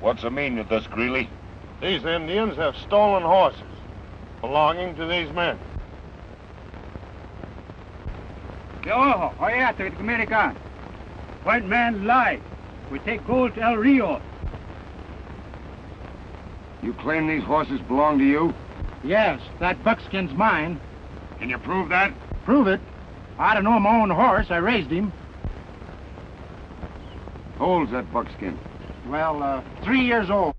What's the meaning of this, Greeley? These Indians have stolen horses belonging to these men. De ojo, oye, American. White man lie. We take gold to El Rio. You claim these horses belong to you? Yes, that buckskin's mine. Can you prove that? Prove it? I don't know my own horse. I raised him. How old's that buckskin? Well, 3 years old.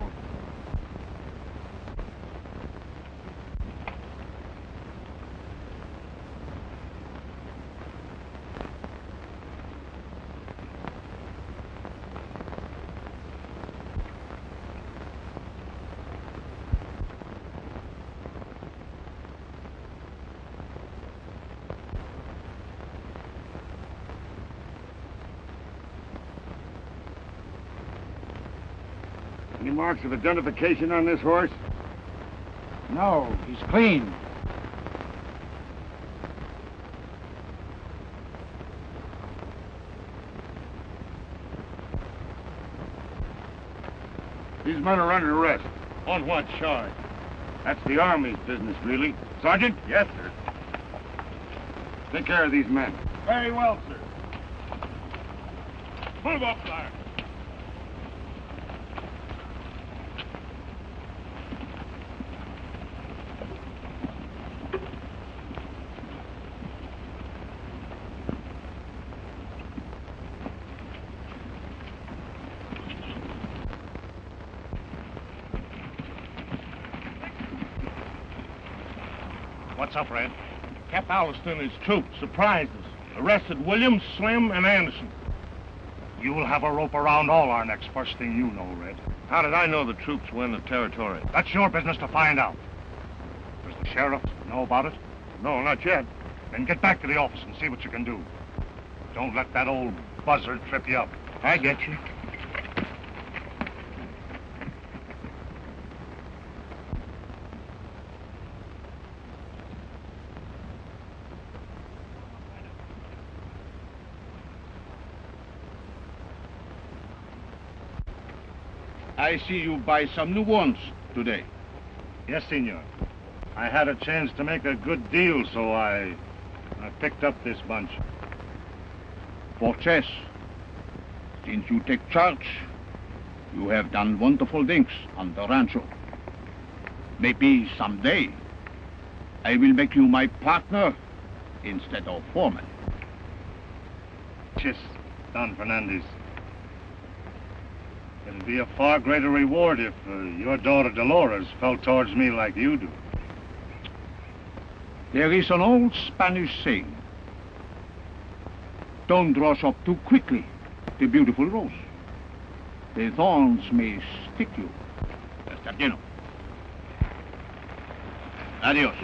Any marks of identification on this horse? No, he's clean. These men are under arrest. On what charge? That's the Army's business, really. Sergeant? Yes, sir. Take care of these men. Very well, sir. Move up there. What's up, Red? Cap Allister and his troops surprised us. Arrested Williams, Slim, and Anderson. You'll have a rope around all our necks first thing you know, Red. How did I know the troops were in the territory? That's your business to find out. Does the sheriff know about it? No, not yet. Then get back to the office and see what you can do. Don't let that old buzzard trip you up. I get you. I see you buy some new ones today. Yes, senor. I had a chance to make a good deal, so I picked up this bunch. Fortress, since you take charge, you have done wonderful things on the rancho. Maybe someday I will make you my partner instead of foreman. Yes, Don Fernandez. It'll be a far greater reward if your daughter Dolores felt towards me like you do. There is an old Spanish saying, don't rush up too quickly the beautiful rose. The thorns may stick you. Está lleno. Adiós.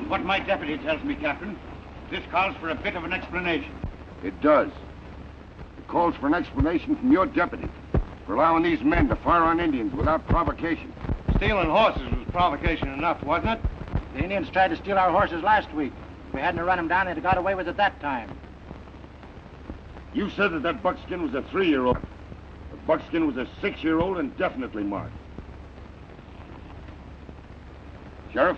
What my deputy tells me, Captain, this calls for a bit of an explanation. It does. It calls for an explanation from your deputy for allowing these men to fire on Indians without provocation. Stealing horses was provocation enough, wasn't it? The Indians tried to steal our horses last week. If we hadn't run them down, they'd have got away with it that time. You said that buckskin was a 3-year-old. The buckskin was a 6-year-old and definitely marked. Sheriff,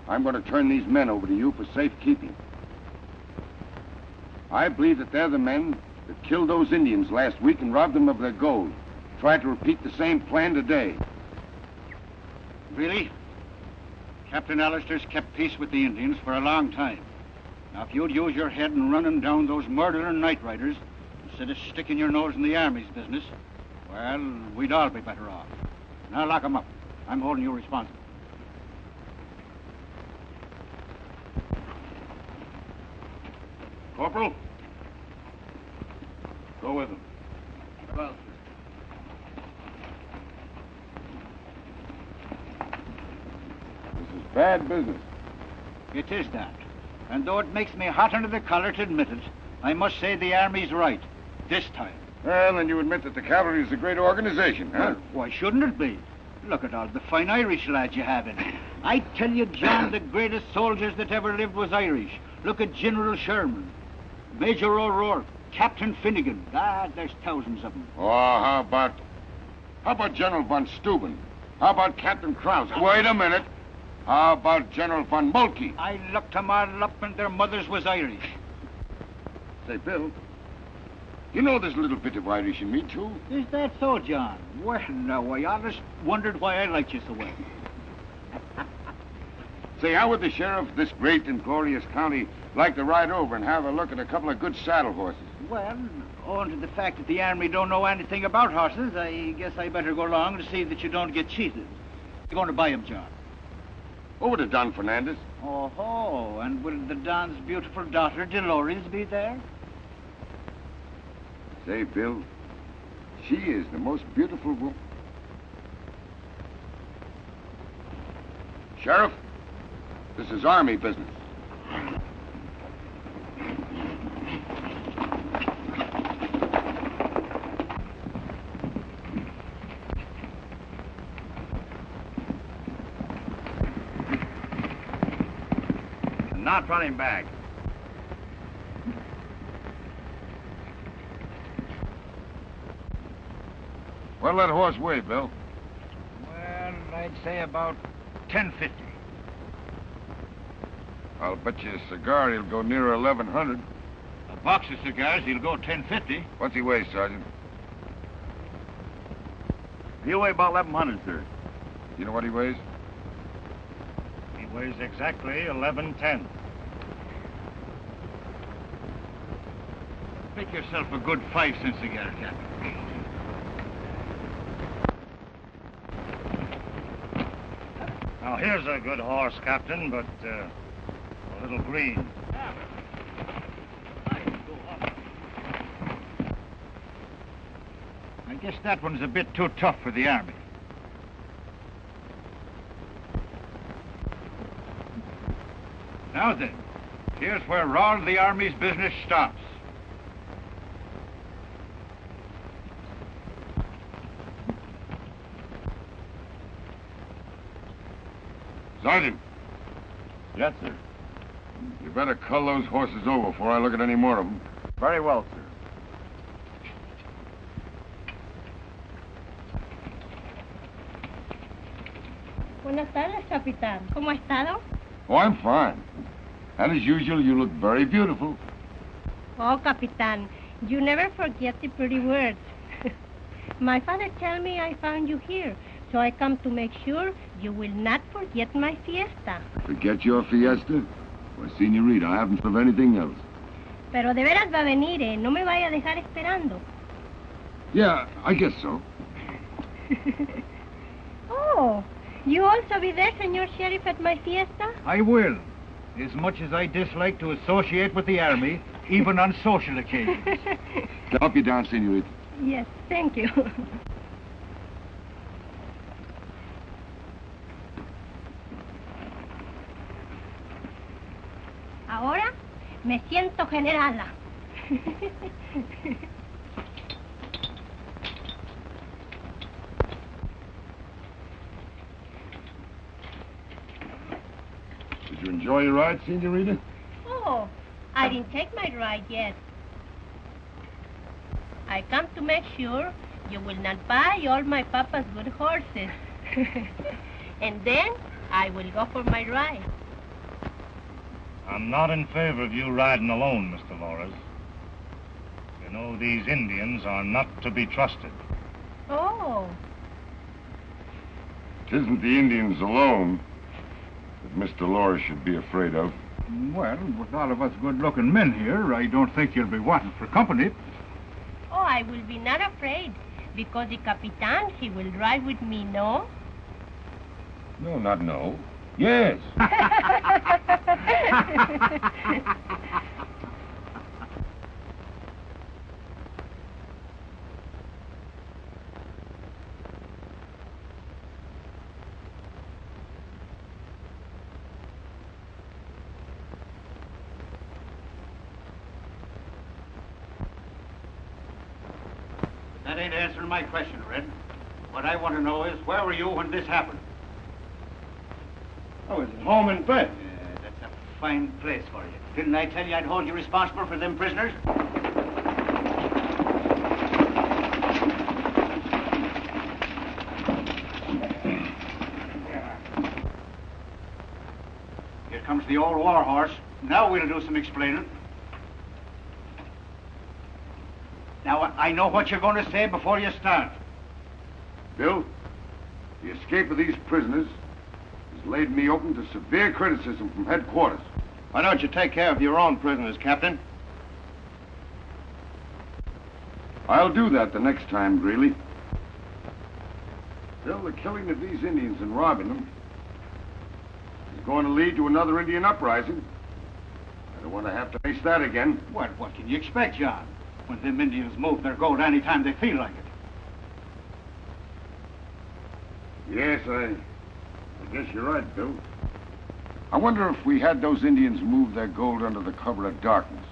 I'm going to turn these men over to you for safekeeping. I believe that they're the men that killed those Indians last week and robbed them of their gold. Tried to repeat the same plan today. Really? Captain Allister's kept peace with the Indians for a long time. Now, if you'd use your head in running down those murdering night riders instead of sticking your nose in the Army's business, well, we'd all be better off. Now, lock 'em up. I'm holding you responsible. Corporal, go with them. Well, This is bad business. it is that. And though it makes me hot under the collar to admit it, I must say the Army's right. This time. Well, then you admit that the cavalry is a great organization, huh? Well, why shouldn't it be? Look at all the fine Irish lads you have in it. I tell you, John, the greatest soldiers that ever lived was Irish. Look at General Sherman, Major O'Rourke, Captain Finnegan. There's thousands of them. Oh, how about General von Steuben? How about Captain Krause? Wait a minute. How about General von Moltke? I looked them all up and their mothers was Irish. Say, Bill, you know there's a little bit of Irish in me, too. Is that so, John? Well, no, I always wondered why I liked you so well. Say, how would the sheriff of this great and glorious county like to ride over and have a look at a couple of good saddle horses? Well, owing to the fact that the Army don't know anything about horses, I guess I better go along to see that you don't get cheated. You're going to buy 'em, John. Over to Don Fernandez. Oh, and will the Don's beautiful daughter, Dolores, be there? Say, Bill, she is the most beautiful woman. Sheriff, this is Army business. Not running back. What'll that horse weigh, Bill? Well, I'd say about 1050. I'll bet you a cigar he'll go near 1100. A box of cigars, he'll go 1050. What's he weigh, Sergeant? He'll weigh about 1100, sir. You know what he weighs? He weighs exactly 1110. Make yourself a good 5-cent cigar, Captain. Now, here's a good horse, Captain, but a little green. I guess that one's a bit too tough for the Army. Now then, here's where all the Army's business stops. Sergeant, Yes, sir. you better cull those horses over before I look at any more of them. Very well, sir. Buenas tardes, capitán. ¿Cómo ha estado? Oh, I'm fine. And as usual, you look very beautiful. Oh, capitán, you never forget the pretty words. My father tell me I found you here, so I come to make sure you will not forget my fiesta. Forget your fiesta? Why, senorita, I haven't thought of anything else. Pero de veras va a venir, ¿eh? No me vaya a dejar esperando. Yeah, I guess so. Oh, you also be there, Senor Sheriff, at my fiesta? I will. As much as I dislike to associate with the Army, even on social occasions. To help you down, senorita. Yes, thank you. Ahora me siento generala. Did you enjoy your ride, senorita? Oh, I didn't take my ride yet. I come to make sure you will not buy all my papa's good horses. And then I will go for my ride. I'm not in favor of you riding alone, Mr. Lawrence. You know, these Indians are not to be trusted. Oh, It isn't the Indians alone that Mr. Loris should be afraid of. Well, with all of us good-looking men here, I don't think you'll be wanting for company. oh, I will be not afraid, because the Capitan, he will ride with me, no? No, not no. Yes. That ain't answering my question, Red. What I want to know is, where were you when this happened? I was at home in bed. Yeah, that's a fine place for you. Didn't I tell you I'd hold you responsible for them prisoners? Here comes the old war horse. Now we'll do some explaining. Now, I know what you're going to say before you start. Bill, the escape of these prisoners has laid me open to severe criticism from headquarters. Why don't you take care of your own prisoners, Captain? I'll do that the next time, Greeley. Bill, the killing of these Indians and robbing them is going to lead to another Indian uprising. I don't want to have to face that again. What can you expect, John? When them Indians move their gold any time they feel like it. Yes, I guess you're right, Bill. I wonder if we had those Indians move their gold under the cover of darkness.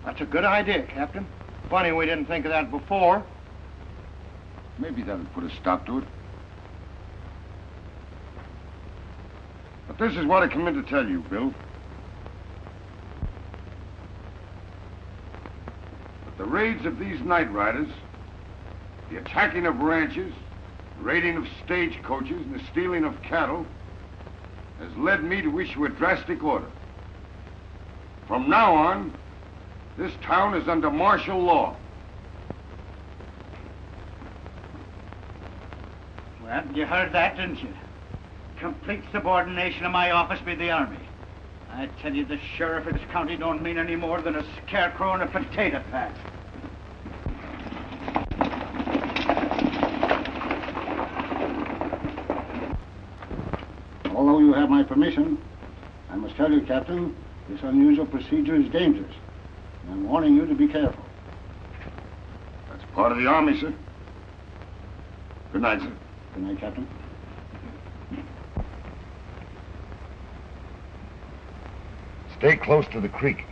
That's a good idea, Captain. Funny we didn't think of that before. Maybe that'll put a stop to it. But this is what I come in to tell you, Bill. That the raids of these night riders, the attacking of ranches, the raiding of stagecoaches, and the stealing of cattle has led me to issue a drastic order. From now on, this town is under martial law. Well, you heard that, didn't you? Complete subordination of my office by the Army. I tell you, the sheriff of this county don't mean any more than a scarecrow in a potato patch. Although you have my permission, I must tell you, Captain, this unusual procedure is dangerous. And I'm warning you to be careful. That's part of the Army, sir. Good night, sir. Good night, Captain. Stay close to the creek.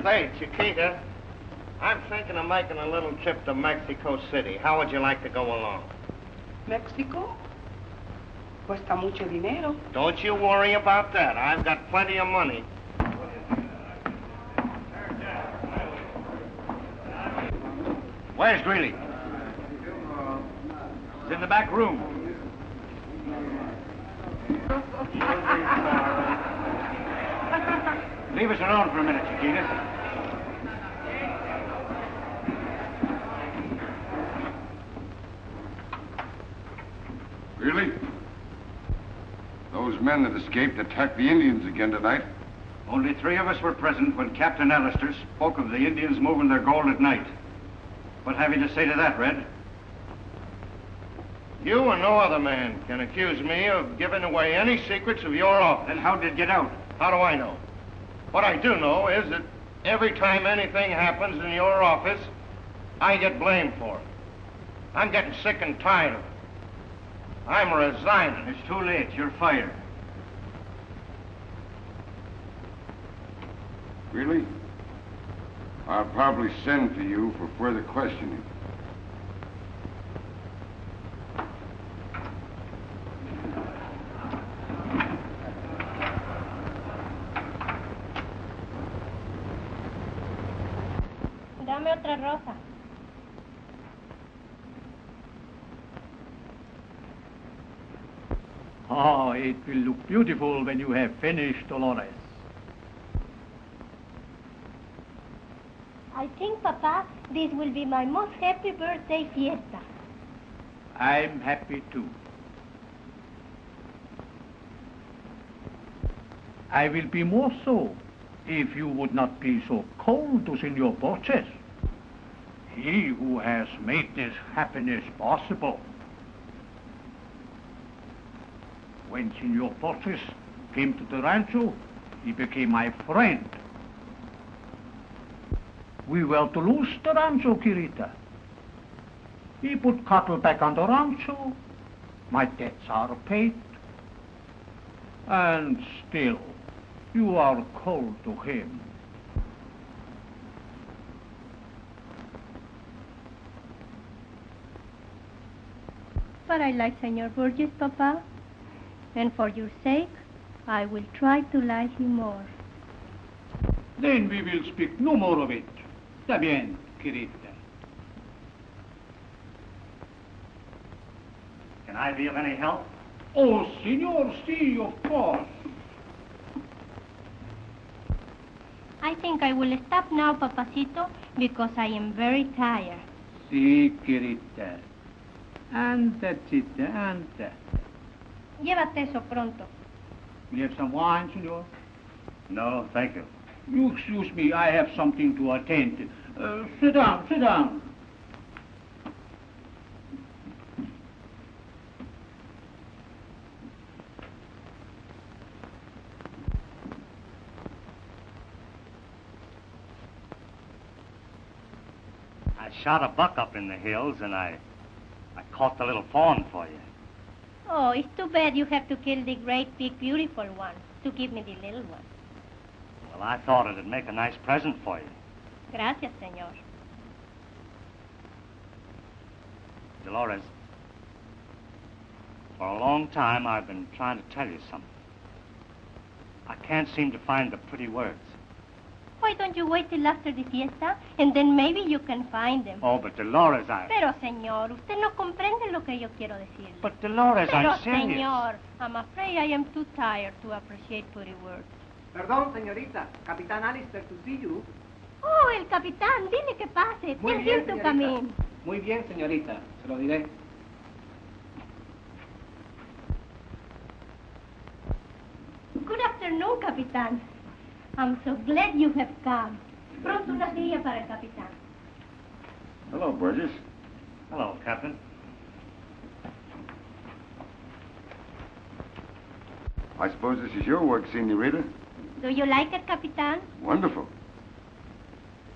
Say, Chiquita, I'm thinking of making a little trip to Mexico City. How would you like to go along? México? Cuesta mucho dinero. Don't you worry about that. I've got plenty of money. Where's Greeley? He's in the back room. Leave us alone for a minute, Chiquita. men that escaped attacked the Indians again tonight. Only 3 of us were present when Captain Alistair spoke of the Indians moving their gold at night. What have you to say to that, Red? You and no other man can accuse me of giving away any secrets of your office. Then how did it get out? How do I know? What I do know is that every time anything happens in your office, I get blamed for it. I'm getting sick and tired of it. I'm resigning. It's too late. You're fired. Really? I'll probably send for you for further questioning. Dame otra rosa. Oh, it will look beautiful when you have finished, Dolores. I think, Papa, this will be my most happy birthday fiesta. I'm happy too. I will be more so if you would not be so cold to Senor Borges. He who has made this happiness possible. When Senor Borges came to the rancho, he became my friend. We were to lose the rancho, Querida. He put cattle back on the rancho. My debts are paid. And still, you are cold to him. But I like Senor Burgess, Papa. And for your sake, I will try to like him more. Then we will speak no more of it. Está bien, Querida. Can I be of any help? Oh, Senor, sí, of course. I think I will stop now, Papacito, because I am very tired. Sí, Querida. Anda, chita, anda. Llévate eso pronto. Will you have some wine, Senor? No, thank you. You excuse me, I have something to attend to. Sit down, sit down. I shot a buck up in the hills, and I caught the little fawn for you. Oh, it's too bad you have to kill the great, big, beautiful one to give me the little one. Well, I thought it'd make a nice present for you. Gracias, Senor. Dolores, for a long time I've been trying to tell you something. I can't seem to find the pretty words. Why don't you wait till after the fiesta, and then maybe you can find them? Oh, but Dolores, Pero, señor, usted no comprende lo que yo quiero decir. But Dolores, Pero, I'm serious. señor, I'm afraid I am too tired to appreciate pretty words. Perdón, señorita. Capitán Alistair to see you. Oh, el capitán, dile que pase. Muy Tell bien, him to señorita. come in. Muy bien, señorita. Se lo diré. Good afternoon, Capitán. I'm so glad you have come. Pronto una silla para el capitán. Hello, Burgess. Hello, Captain. I suppose this is your work, Senorita? Do you like it, Capitán? Wonderful.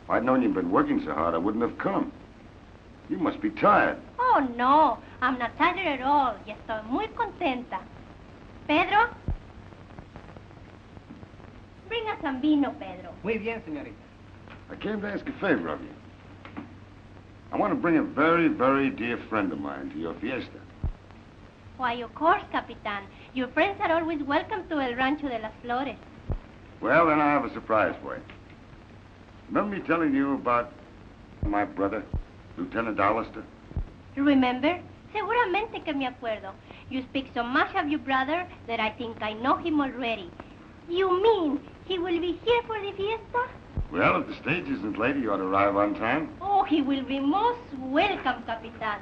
If I'd known you'd been working so hard, I wouldn't have come. You must be tired. Oh, no. I'm not tired at all. Y estoy muy contenta. Pedro? Bring us some vino, Pedro. Muy bien, señorita. I came to ask a favor of you. I want to bring a very, very dear friend of mine to your fiesta. Why, of course, Capitán. Your friends are always welcome to El Rancho de las Flores. Well, then I have a surprise for you. Remember me telling you about my brother, Lieutenant Alistair? Remember? Seguramente que me acuerdo. You speak so much of your brother that I think I know him already. You mean he will be here for the fiesta? Well, if the stage isn't late, he ought to arrive on time. Oh, he will be most welcome, Capitán.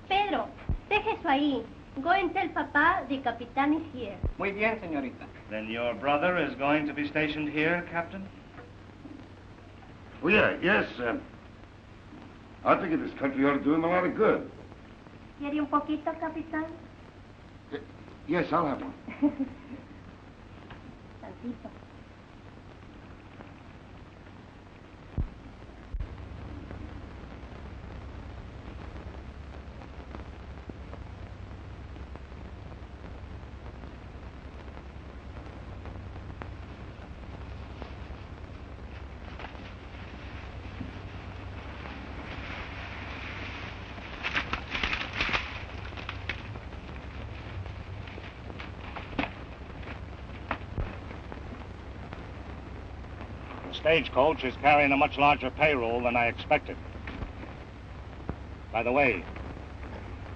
Pedro, deje eso ahí. Go and tell Papa the Capitan is here. Muy bien, señorita. Then your brother is going to be stationed here, Captain? Oh, yeah, yes. I think this country ought to do him a lot of good. ¿Quiere un poquito, Capitán? Yes, I'll have one. Tantito. The stagecoach is carrying a much larger payroll than I expected. By the way,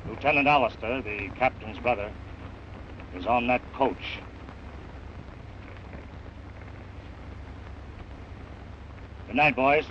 Lieutenant Allister, the captain's brother, is on that coach. Good night, boys.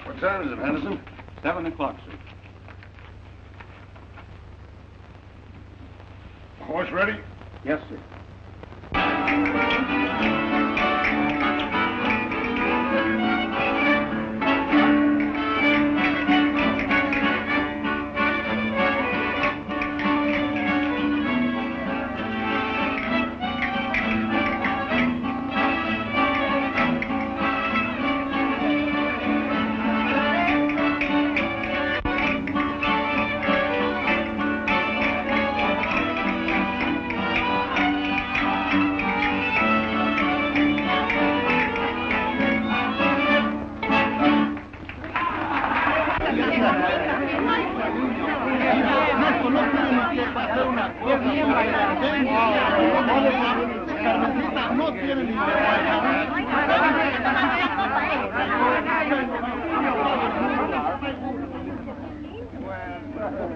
What time is it, Henderson? 7 o'clock, sir. Horse ready? Yes, sir.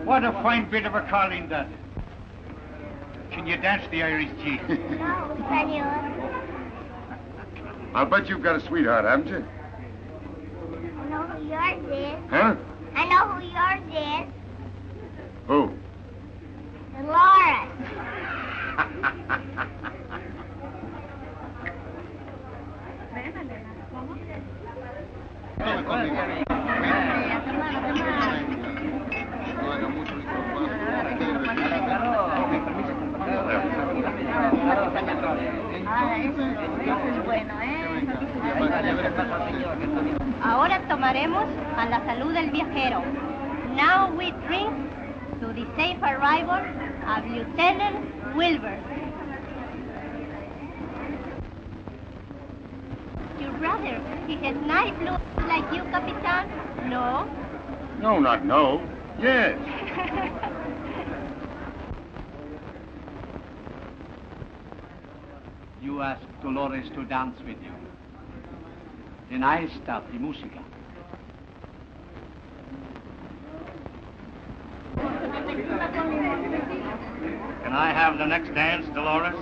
What a fine bit of a calling that. Can you dance the Irish jig? No, senor. I'll bet you've got a sweetheart, haven't you? I know who yours is. Huh? I know who yours is. Who? Dolores. Ahora tomaremos a la salud del viajero. Now we drink to the safe arrival of Lieutenant Wilbur. Your brother, he has nice looks like you, Capitan. No? No, not no. Yes. You ask Dolores to dance with you. Then I start the música. Can I have the next dance, Dolores?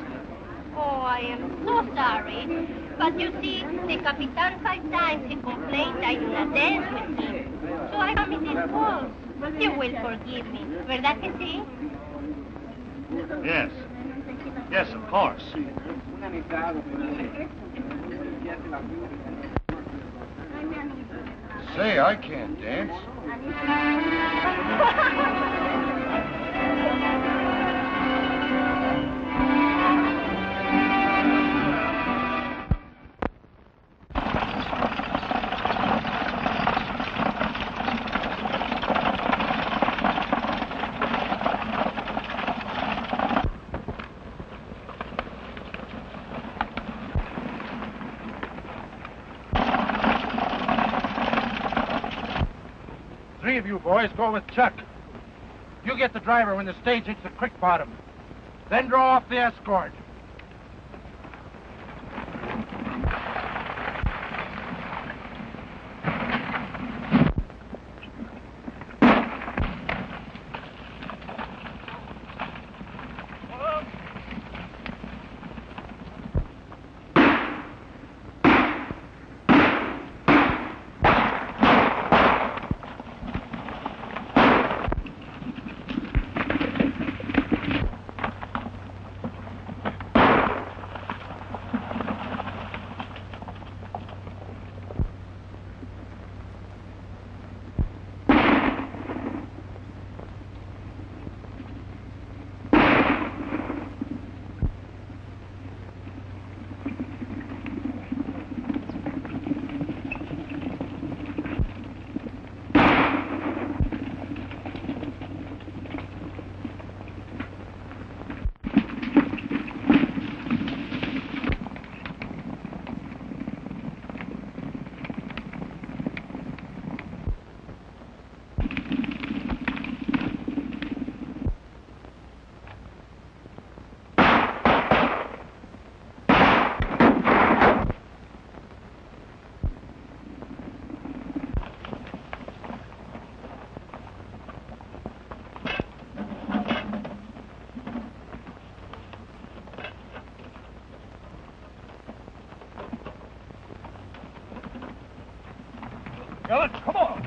Oh, I am so sorry. But you see, the Capitan 5 times he complained I do not dance with him. So I come in this waltz. You will forgive me. ¿Verdad que sí? Yes. Yes, of course. Say, I can't dance. Three of you boys go with Chuck. You get the driver when the stage hits the creek bottom. Then draw off the escort. Come on!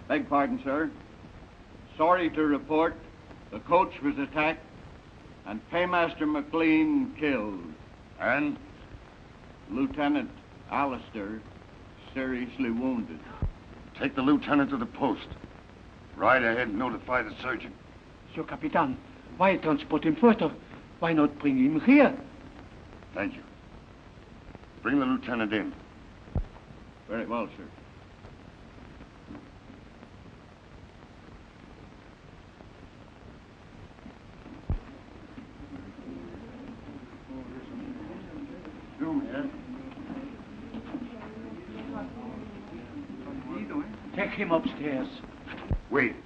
Beg pardon, sir. Sorry to report the coach was attacked and Paymaster McLean killed. And? Lieutenant Alistair seriously wounded. Take the lieutenant to the post. Ride ahead and notify the surgeon. Sir Capitan, why transport him further? Why not bring him here? Thank you. Bring the lieutenant in. Very well, sir. Take him upstairs. Wait.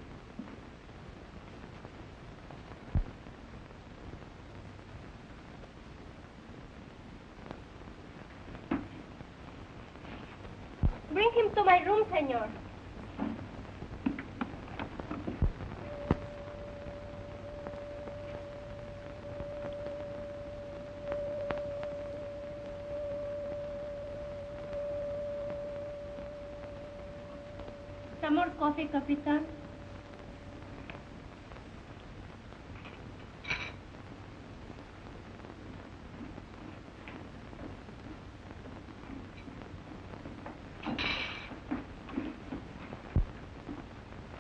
Bring him to my room, senor. Some more coffee, Capitan?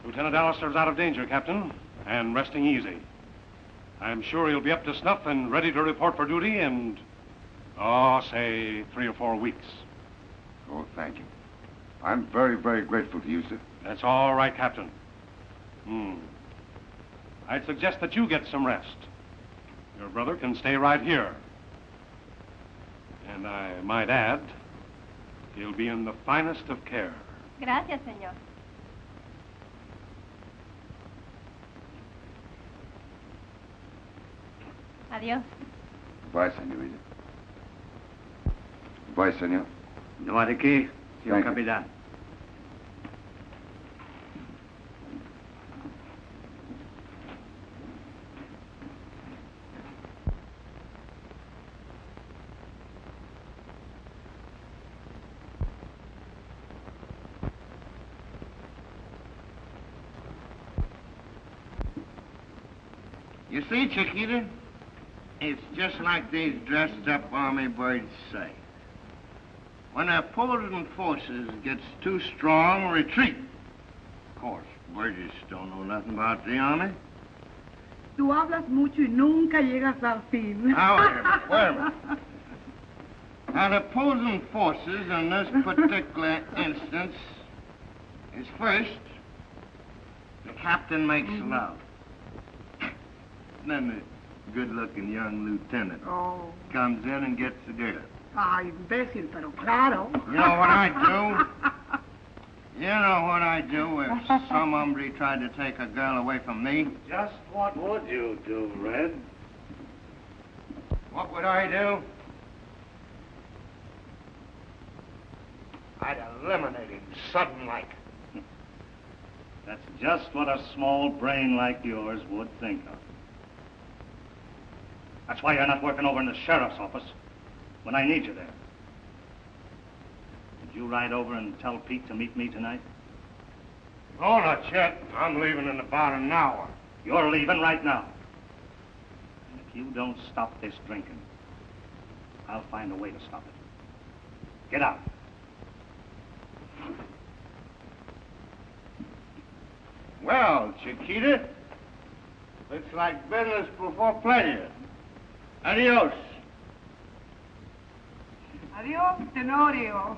Lieutenant Alistair's out of danger, Captain, and resting easy. I'm sure he'll be up to snuff and ready to report for duty in, say 3 or 4 weeks. Oh, thank you. I'm very, very grateful to you, sir. That's all right, Captain. I'd suggest that you get some rest. Your brother can stay right here. And I might add, he'll be in the finest of care. Gracias, señor. Adiós. Goodbye, senorita. Goodbye, senor. No hay de qué, señor Thank you. capitán. You see, Chiquita, it's just like these dressed-up army birds say. When the opposing forces gets too strong, retreat. Of course, birds don't know nothing about the army. Tú hablas mucho y nunca llegas al fin. Now, wait a minute. Now, the opposing forces in this particular instance is first, the captain makes love. Then the good-looking young lieutenant comes in and gets the girl. Ay, imbécil, pero claro. You know what I do? You know what I do if some hombre tried to take a girl away from me? Just what would you do, Red? What would I do? I'd eliminate him sudden-like. That's just what a small brain like yours would think of. That's why you're not working over in the sheriff's office when I need you there. Did you ride over and tell Pete to meet me tonight? Oh, not yet. I'm leaving in about an hour. You're leaving right now. And if you don't stop this drinking, I'll find a way to stop it. Get out. Well, Chiquita, looks like business before pleasure. Adios. Adiós, Tenorio.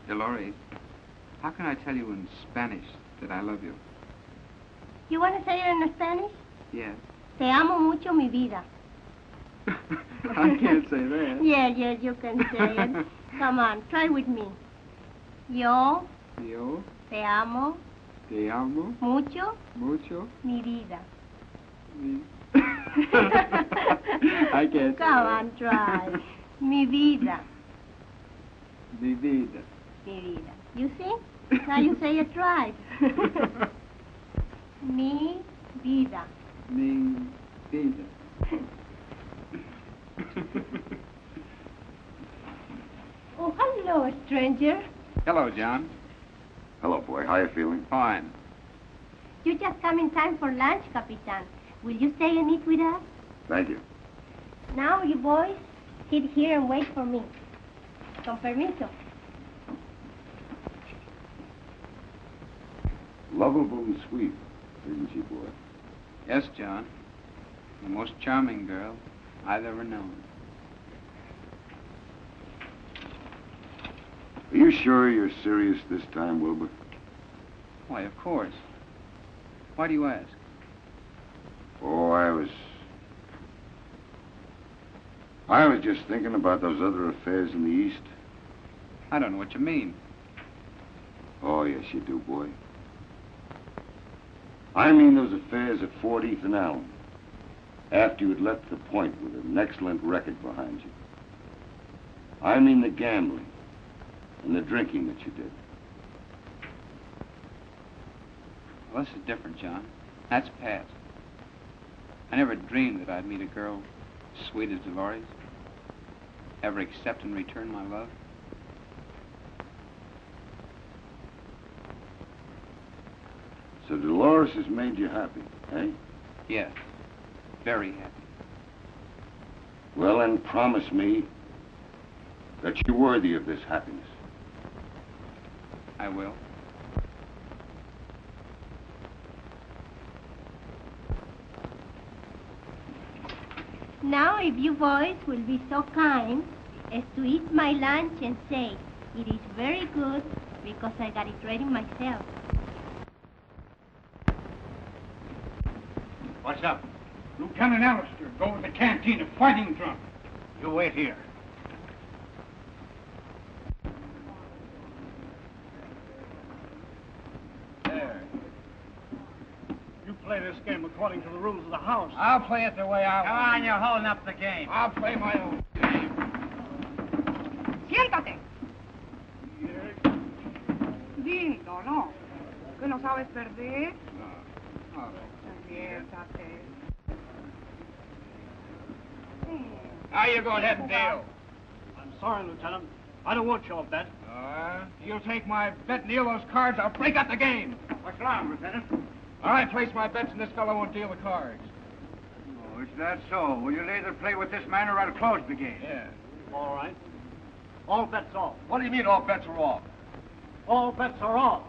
Dolores, how can I tell you in Spanish that I love you? You want to say it in Spanish? Yes. Te amo mucho, mi vida. I can't say that. Yes, you can say it. Come on, try with me. Yo te amo mucho, mi vida. I can't. Come on, try. Mi vida. Mi vida. Mi vida. You see? Now you say it right. Mi vida. Mi vida. Oh, hello, stranger. Hello, John. Hello, boy. How you feeling? Fine. You just come in time for lunch, Capitan. Will you stay and eat with us? Thank you. Now, you boys, sit here and wait for me. Con permiso. Lovable and sweet, isn't she, boy? Yes, John. The most charming girl I've ever known. Are you sure you're serious this time, Wilbur? Why, of course. Why do you ask? Oh, I was just thinking about those other affairs in the East. I don't know what you mean. Oh, yes, you do, boy. I mean those affairs at 40th and Allen, after you had left the point with an excellent record behind you. I mean the gambling and the drinking that you did. Well, this is different, John. That's past. I never dreamed that I'd meet a girl as sweet as Dolores, ever accept and return my love. So Dolores has made you happy, eh? Yes. Very happy. Well, then promise me that you're worthy of this happiness. I will. Now, if you boys will be so kind as to eat my lunch and say, it is very good because I got it ready myself. What's up? Lieutenant Alistair, go to the canteen, fighting drunk. You wait here. There. You play this game according to the rules of the house. I'll play it the way I want. Come on, you're holding up the game. I'll play my own game. Siéntate. Lindo, ¿no? ¿Que no sabes perder? No. Siéntate. Now you go ahead and deal. I'm sorry, Lieutenant. I don't want your bet. You'll take my bet and deal those cards, I'll break up the game. What's wrong, Lieutenant? I place my bets and this fellow won't deal the cards. Oh, is that so? Well, you'll either play with this man or I'll close the game. Yeah. All right. All bets off. What do you mean all bets are off? All bets are off.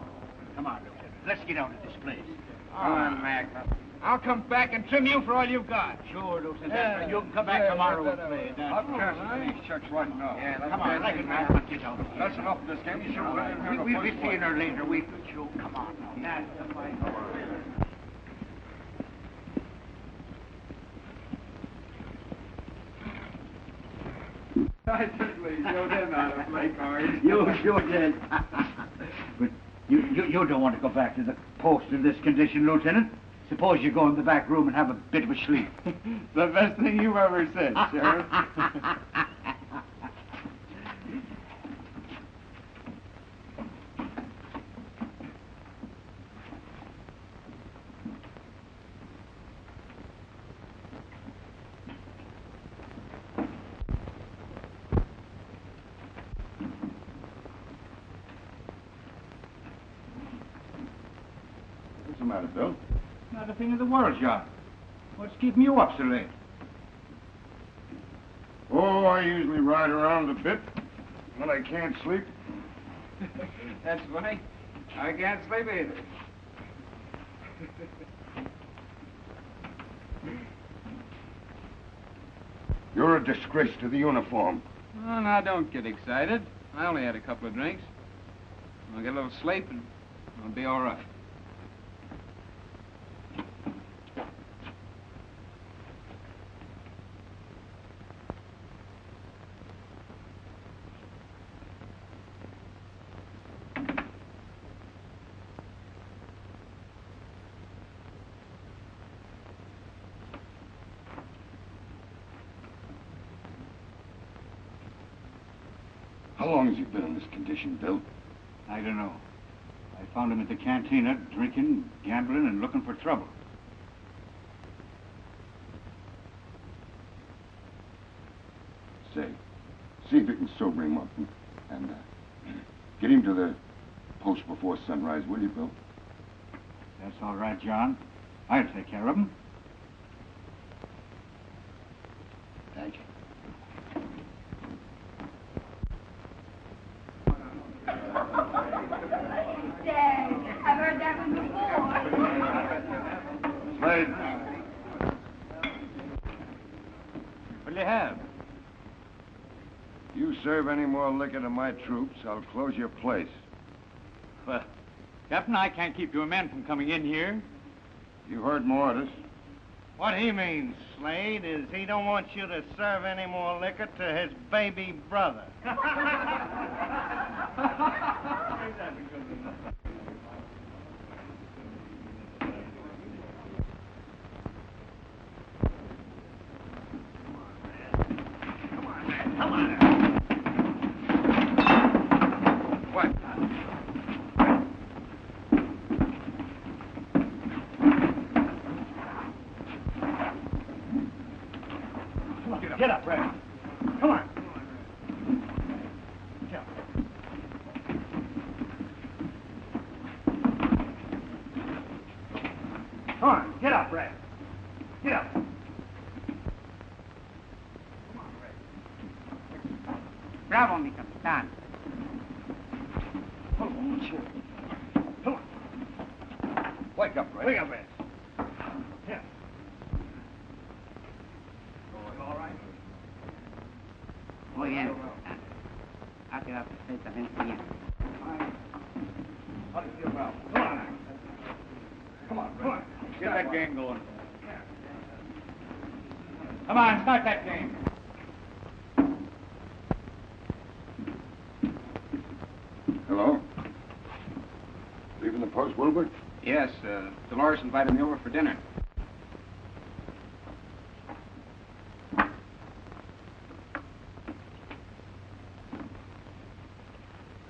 Come on, Lieutenant. Let's get out of this place. Come on, Mac. I'll come back and trim you for all you've got. Sure, Lieutenant. Yeah, You can come back tomorrow yeah, and play. Up to these checks right now. Yeah, come on. Let's get out. That's enough of this game. You should All have right. We'll be seeing her later. We sure. Come on now. That's the fight. I certainly showed him how to play cards. You sure did. But you don't want to go back to the post in this condition, Lieutenant. Suppose you go in the back room and have a bit of a sleep. The best thing you've ever said, Sheriff. What's the matter, Bill? Not a thing in the world, John. What's keeping you up so late? Oh, I usually ride around a bit when I can't sleep. That's funny. I can't sleep either. You're a disgrace to the uniform. Oh, now, don't get excited. I only had a couple of drinks. I'll get a little sleep and I'll be all right. How long has he been in this condition, Bill? I don't know. I found him at the cantina, drinking, gambling, and looking for trouble. Say, see if you can sober him up and get him to the post before sunrise, will you, Bill? That's all right, John. I'll take care of him. Thank you. Dad, I've heard that one before. Slade. What do you have? You serve any more liquor to my troops, I'll close your place. Well, Captain, I can't keep your men from coming in here. You heard my orders. What he means, Slade, is he don't want you to serve any more liquor to his baby brother. Get up, Red. Come on. Get up. Bravo, mi capitán. Come on. Wake up, Red. Wake up, Red. Here. All right. Muy bien, capitán. Ha quedado perfectamente bien. How do you feel now? Come on. Come on, Red. Get that game going. Come on, start that game. Hello? Leaving the post, Wilbur? Yes, Dolores invited me over for dinner.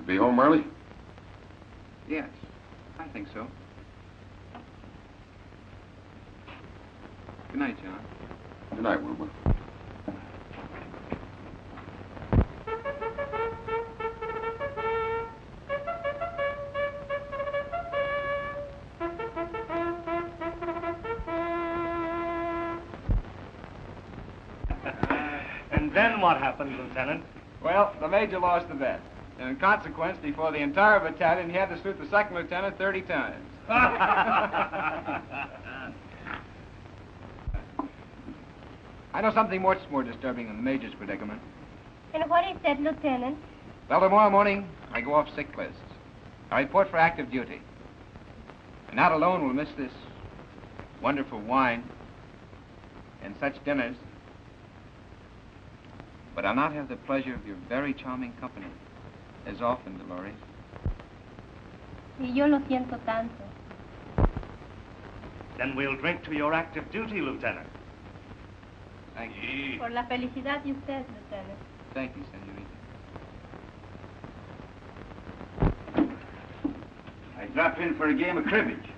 Be home early? Yes, I think so. Good night, John. Good night, Wilbur. And then what happened, Lieutenant? Well, the major lost the bet. And in consequence, before the entire battalion, he had to shoot the second lieutenant 30 times. I know something much more disturbing than the major's predicament. And what is that, Lieutenant? Well, tomorrow morning, I go off sick list. I report for active duty. And not alone will miss this wonderful wine and such dinners, but I'll not have the pleasure of your very charming company as often, Dolores. Y yo lo siento tanto. Then we'll drink to your active duty, Lieutenant. Thank you. Por la felicidad de usted, Lieutenant. Thank you, senorita. I dropped in for a game of cribbage.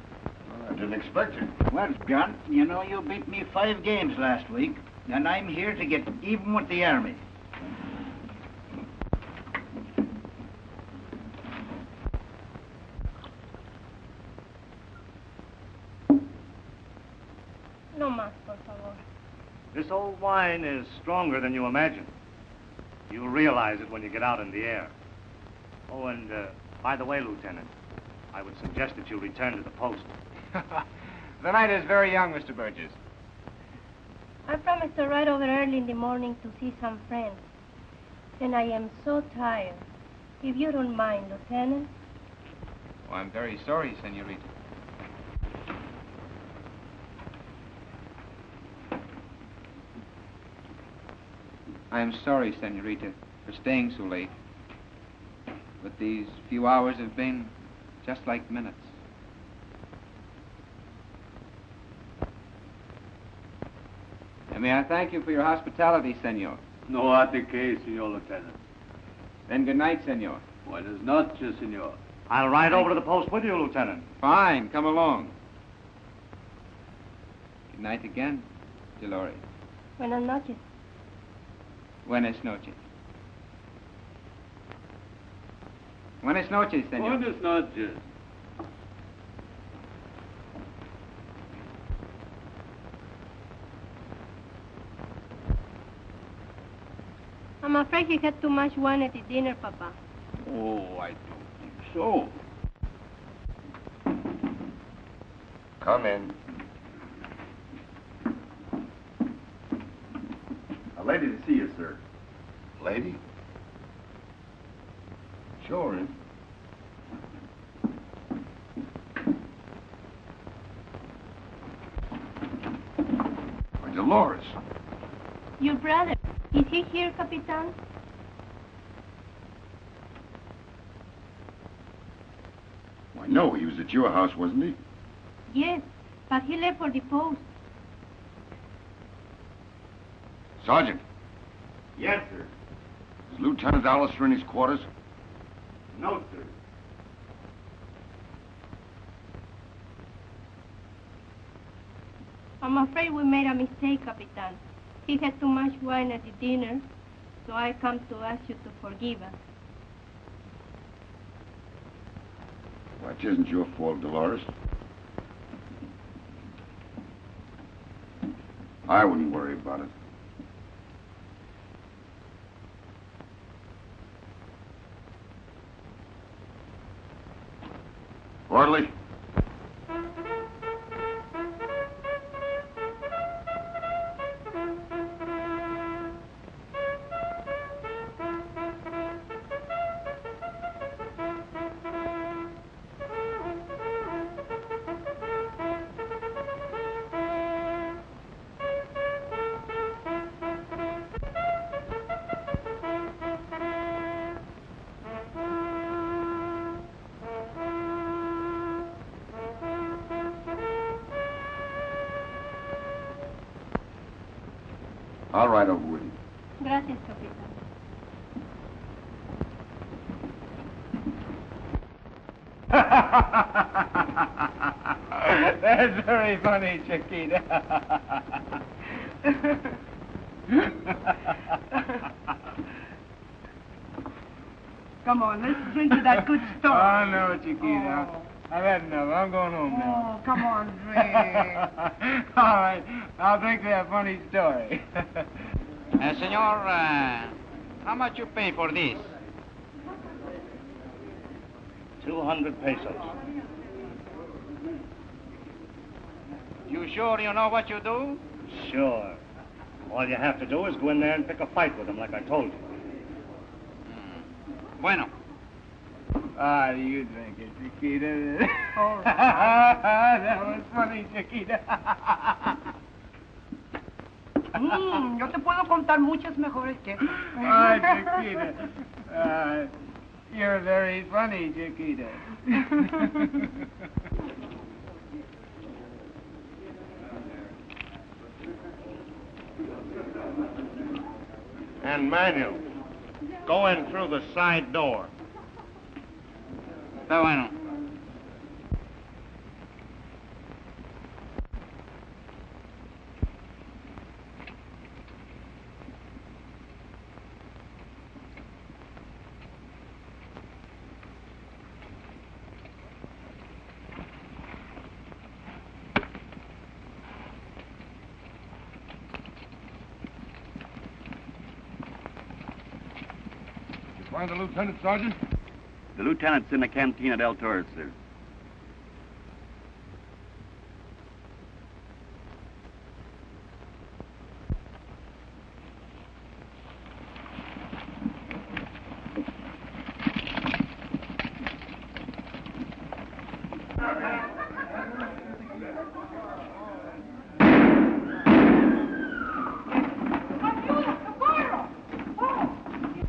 I didn't expect it. Well, John, you know you beat me 5 games last week, and I'm here to get even with the Army. No más, por favor. This old wine is stronger than you imagine. You'll realize it when you get out in the air. Oh, and by the way, Lieutenant, I would suggest that you return to the post. The night is very young, Mr. Burgess. I promised to ride over early in the morning to see some friends. And I am so tired. If you don't mind, Lieutenant. Oh, I'm very sorry, senorita. I am sorry, senorita, for staying so late. But these few hours have been just like minutes. And may I thank you for your hospitality, senor. No ate que, Senor Lieutenant. Then good night, senor. Buenas noches, Senor. I'll ride over to the post with you, Lieutenant. Fine, come along. Good night again, Dolores. Buenas noches. Buenas noches. Buenas noches, senor. Buenas noches. I'm afraid he had too much wine at the dinner, Papa. Oh, I don't think so. Come in. A lady to see you, sir. Lady? Sure, in. Why, Dolores. Your brother, is he here, Capitan? Why, no, he was at your house, wasn't he? Yes, but he left for the post. Sergeant, Yes, sir. is Lieutenant Allister in his quarters? No, sir. I'm afraid we made a mistake, Capitan. He had too much wine at the dinner, so I come to ask you to forgive us. Well, it isn't your fault, Dolores. I wouldn't worry about it. Orderly. I'll ride over with you. Gracias, Capitán. That's very funny, Chiquita. Come on, let's drink to that good story. Oh, no, Chiquita. I've had enough. I'm going home now. Oh, come on, drink. All right. I'll drink that funny story. Senor, how much you pay for this? 200 pesos. You sure you know what you do? Sure. All you have to do is go in there and pick a fight with them, like I told you. Bueno. Ah, you drink it, Chiquita. All right. That was funny, Chiquita. Yo te puedo contar muchas mejores que esas. Ah, Chiquita. You're very funny, Chiquita. And Manuel, go in through the side door. Está bueno. Find the lieutenant, Sergeant? The lieutenant's in the canteen at El Torres, sir.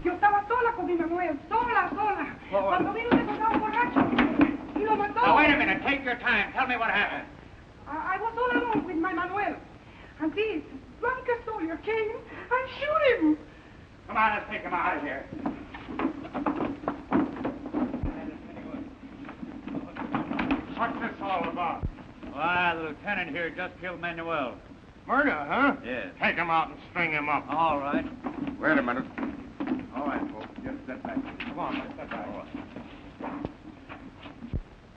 Yo estaba sola con mi Manuel, sola. Cuando vino ese soldado borracho y lo mató. Now, wait a minute. Take your time. Tell me what happened. I was all alone with my Manuel. And this drunken soldier came and shoot him. Come on, let's take him out of here. What's this all about? Why, the lieutenant here just killed Manuel. Murder, huh? Yes. Take him out and string him up. All right. Wait a minute. All right, folks. Just step back. Come on, let's step back.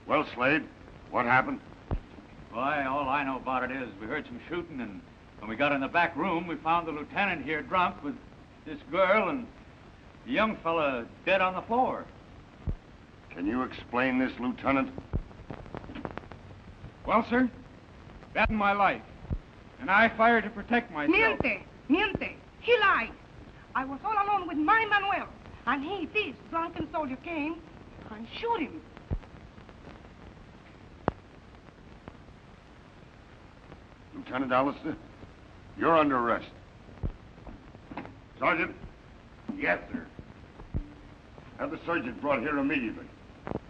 Well, Slade, what happened? Why, all I know about it is we heard some shooting, and when we got in the back room, we found the lieutenant here drunk with this girl and the young fella dead on the floor. Can you explain this, Lieutenant? Well, sir, that's my life. And I fired to protect myself. Miente. He lied. I was all alone with my Manuel. And this drunken soldier came and shoot him. Lieutenant Alistair, you're under arrest. Sergeant? Yes, sir. Have the sergeant brought here immediately.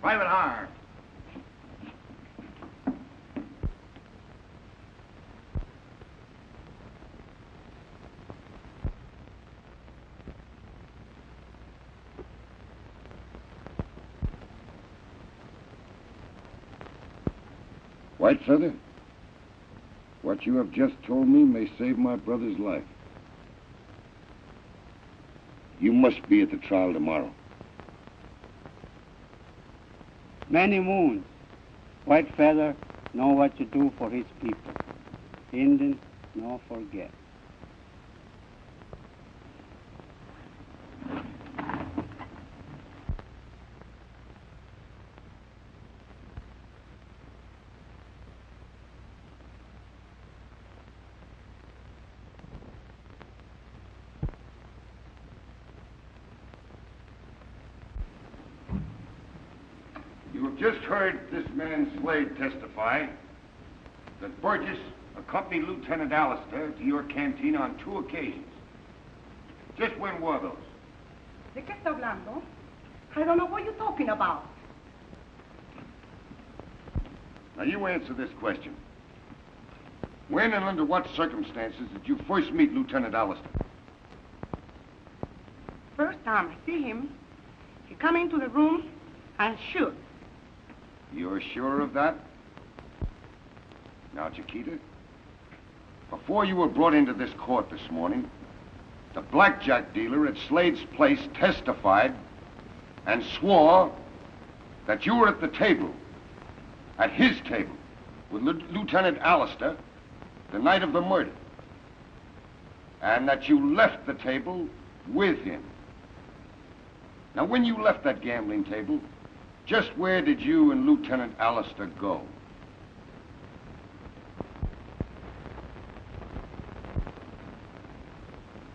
Private Hire. Whitefeather, what you have just told me may save my brother's life. You must be at the trial tomorrow. Many moons. Whitefeather know what to do for his people. Indians no forget. You've just heard this man Slade testify that Burgess accompanied Lieutenant Allister to your canteen on 2 occasions. Just when were those? ¿De qué está hablando? I don't know what you're talking about. Now, you answer this question. When and under what circumstances did you first meet Lieutenant Allister? First time I see him, he come into the room and shoot. You're sure of that? Now, Chiquita, before you were brought into this court this morning, the blackjack dealer at Slade's place testified and swore that you were at the table, at his table, with Lieutenant Allister the night of the murder, and that you left the table with him. Now, when you left that gambling table, just where did you and Lieutenant Allister go?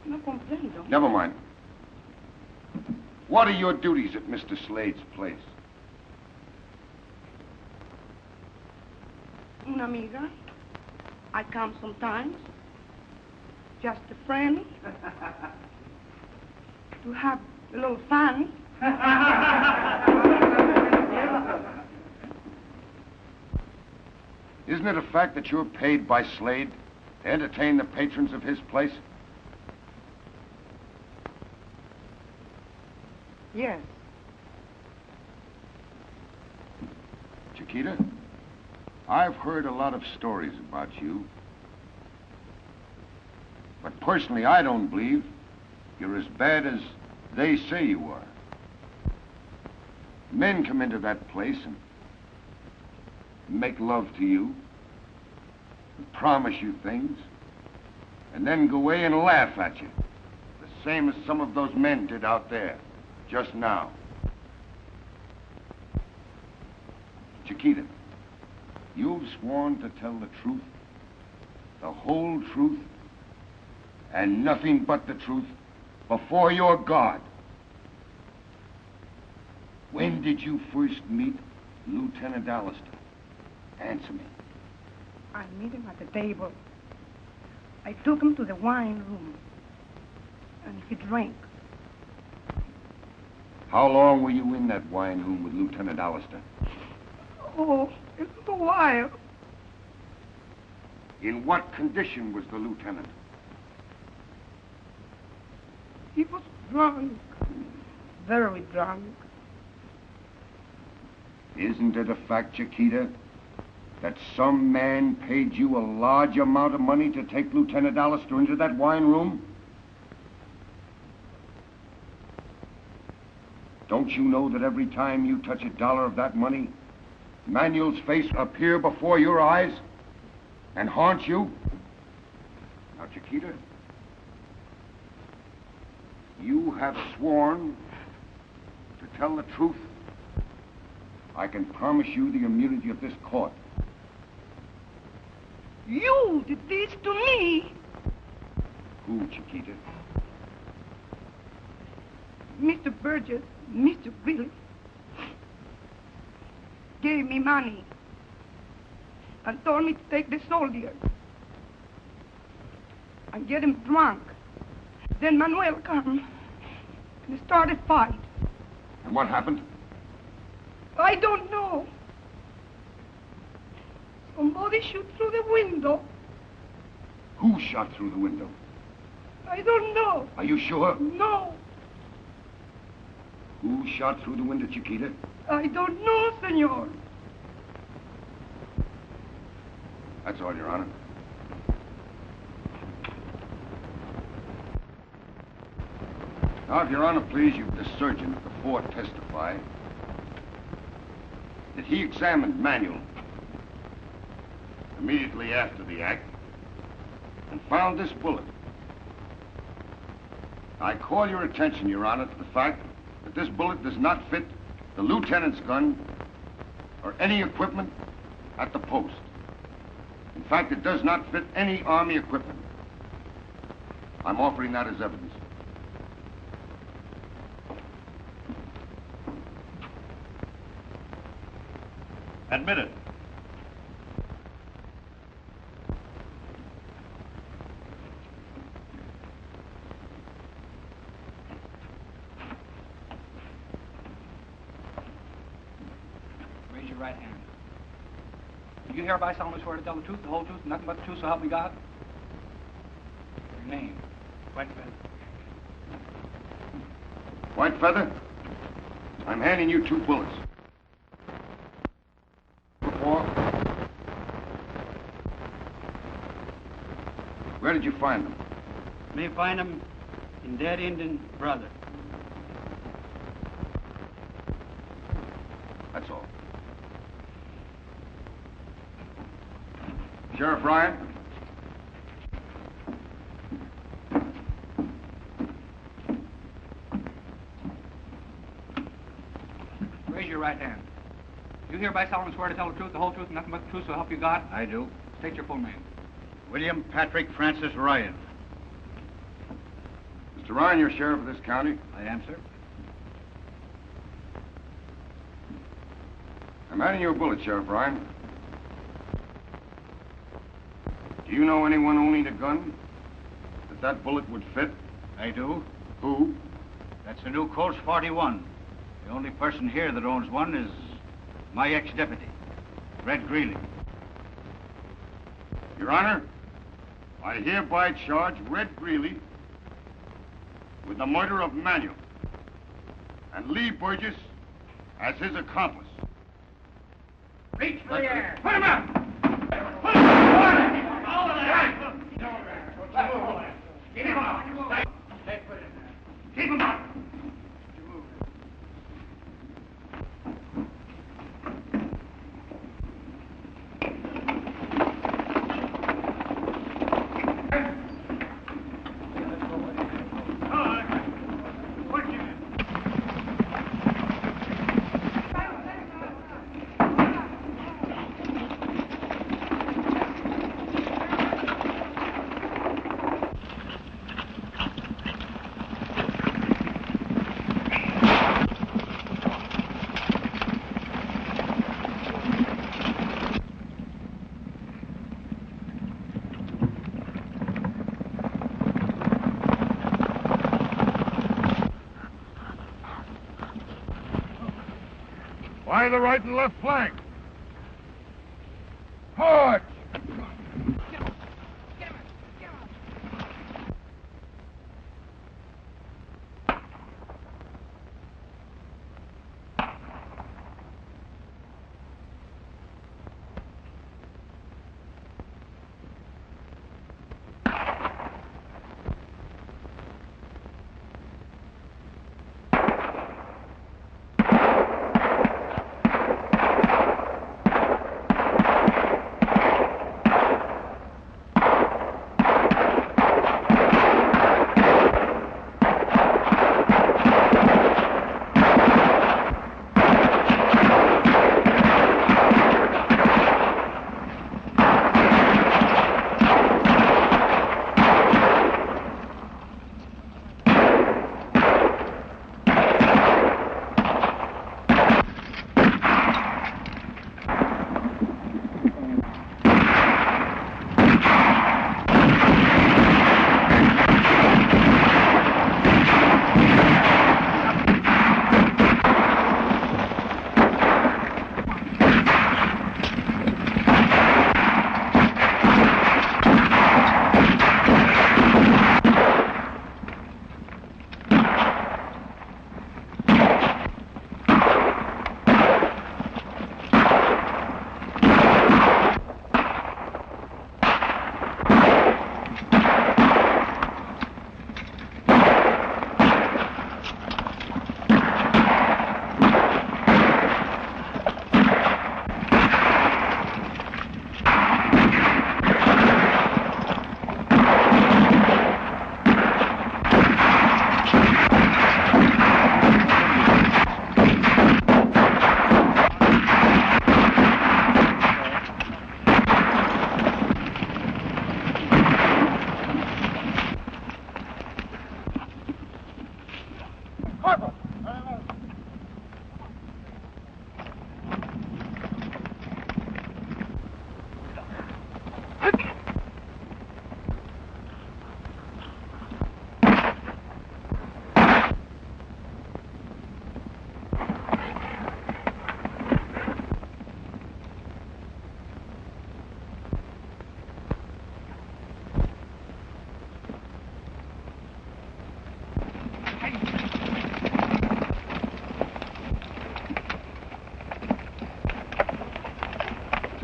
No comprendo. Never mind. What are your duties at Mr. Slade's place? Una amiga. I come sometimes. Just a friend. To have a little fun. Isn't it a fact that you're paid by Slade to entertain the patrons of his place? Yes. Chiquita, I've heard a lot of stories about you. But personally, I don't believe you're as bad as they say you are. Men come into that place and make love to you, and promise you things, and then go away and laugh at you. The same as some of those men did out there, just now. Chiquita, you've sworn to tell the truth, the whole truth, and nothing but the truth before your God. When did you first meet Lieutenant Allister? Answer me. I meet him at the table. I took him to the wine room, and he drank. How long were you in that wine room with Lieutenant Allister? Oh, it's a while. In what condition was the lieutenant? He was drunk. Very drunk. Isn't it a fact, Chiquita, that some man paid you a large amount of money to take Lieutenant Allister into that wine room? Don't you know that every time you touch a dollar of that money, Manuel's face will appear before your eyes and haunt you? Now, Chiquita, you have sworn to tell the truth. I can promise you the immunity of this court. You did this to me. Who, Chiquita? Mr. Burgess, Mr. Billy, gave me money and told me to take the soldier and get him drunk. Then Manuel come and started fight. And what happened? I don't know. Somebody shoot through the window. Who shot through the window? I don't know. Are you sure? No. Who shot through the window, Chiquita? I don't know, senor. That's all, Your Honor. Now, if Your Honor please, you the surgeon at the fort testify that he examined Manuel immediately after the act and found this bullet. I call your attention, Your Honor, to the fact that this bullet does not fit the lieutenant's gun or any equipment at the post. In fact, it does not fit any Army equipment. I'm offering that as evidence. Admit it. Raise your right hand. Do you hereby solemnly swear to tell the truth, the whole truth, and nothing but the truth, so help me God? Your name? White Feather. White Feather, I'm handing you 2 bullets. Where did you find them? Me find them in dead Indian brother. That's all. Sheriff Ryan? Raise your right hand. Do you hereby solemnly swear to tell the truth, the whole truth, and nothing but the truth, so help you God? I do. State your full name. William Patrick Francis Ryan. Mr. Ryan, you're sheriff of this county? I am, sir. I'm handing you a bullet, Sheriff Ryan. Do you know anyone owning a gun that bullet would fit? I do. Who? That's the new Colts 41. The only person here that owns one is my ex-deputy, Red Greeley. Your Honor, I hereby charge Red Greeley with the murder of Manuel and Lee Burgess as his accomplice. Reach for the air. Put him out! Keep him out. Keep him out. By the right and left flank. Hard!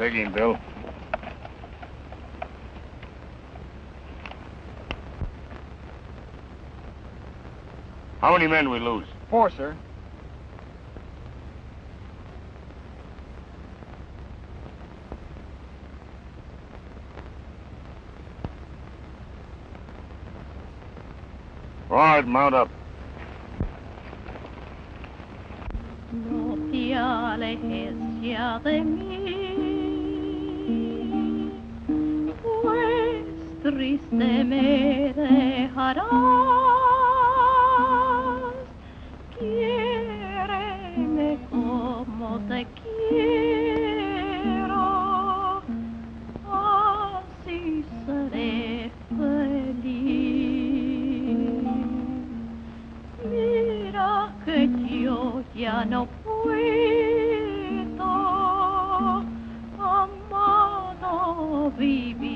Digging, Bill. How many men we lose? 4, sir. All right, mount up. No te alejes ya de mí, pues triste me dejarás. Quiéreme como te quiero, así seré feliz. Mira que yo ya no puedo, amado, vivir.